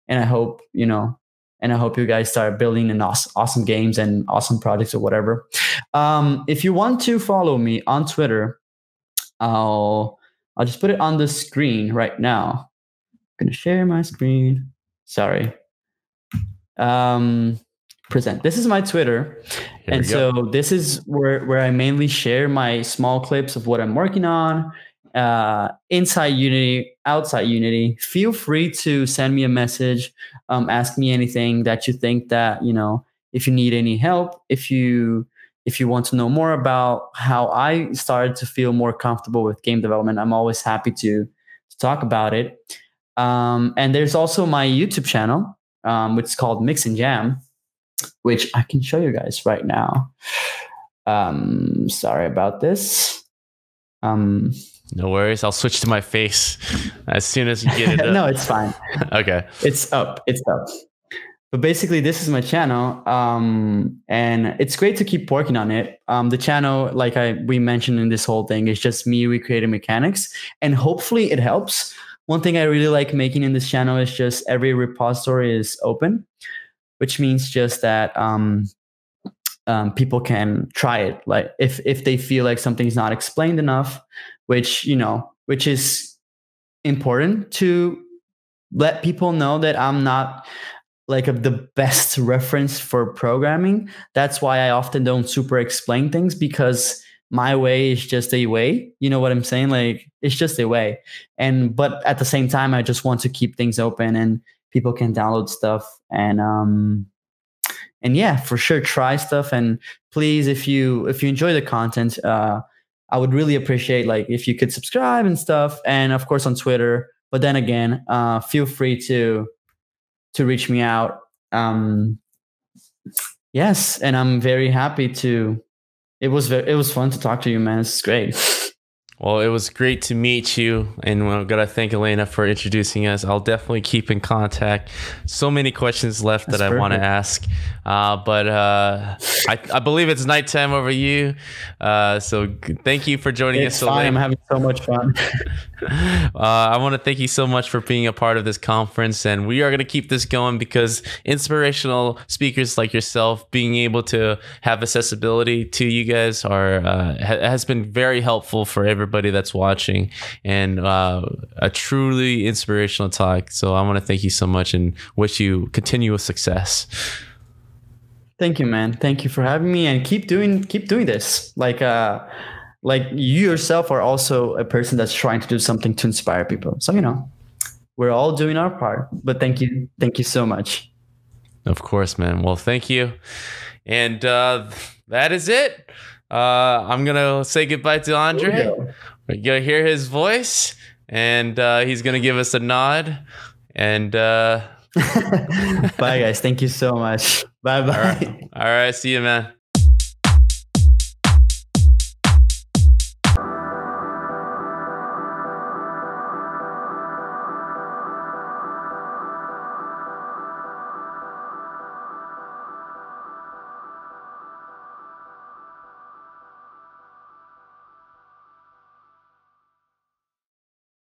hope, and I hope you guys start building an awesome games and awesome projects or whatever. If you want to follow me on Twitter, I'll just put it on the screen right now. I'm gonna share my screen. Sorry. Present. This is my Twitter. And so this is where I mainly share my small clips of what I'm working on, inside Unity, outside Unity. Feel free to send me a message, ask me anything that you think that, if you need any help, if you want to know more about how I started to feel more comfortable with game development, I'm always happy to talk about it. And there's also my YouTube channel, which is called Mix and Jam, which I can show you guys right now. Sorry about this. No worries. I'll switch to my face as soon as you get it up. No, it's fine. Okay. It's up. But basically, this is my channel, and it's great to keep working on it. The channel, like we mentioned in this whole thing, is just me recreating mechanics, and hopefully it helps. One thing I really like making in this channel is just every repository is open, which means just that people can try it. Like if they feel like something's not explained enough, which is important to let people know that I'm not like the best reference for programming. That's why I often don't super explain things, because my way is just a way. You know what I'm saying? Like it's just a way. But at the same time, I just want to keep things open and people can download stuff and yeah, for sure, try stuff. And please, if you enjoy the content, I would really appreciate like if you could subscribe and stuff, and of course on Twitter. But then again, feel free to reach me out. Yes, and I'm very happy to. It was fun to talk to you, man. It's great. Well, it was great to meet you, and we're gonna thank Elena for introducing us. I'll definitely keep in contact. So many questions left that I want to ask, but I believe it's nighttime over you. So thank you for joining us. It's fine. I'm having so much fun. I want to thank you so much for being a part of this conference, and we are going to keep this going because inspirational speakers like yourself being able to have accessibility to you guys has been very helpful for everybody that's watching, and a truly inspirational talk. So I want to thank you so much and wish you continuous success. Thank you, man. Thank you for having me, and keep doing this. Like you yourself are also a person that's trying to do something to inspire people. So, we're all doing our part, but thank you so much. Of course, man. Well, thank you. And that is it. I'm going to say goodbye to Andre. We're going to hear his voice, and he's going to give us a nod. And bye, guys. Thank you so much. Bye-bye. All right. See you, man.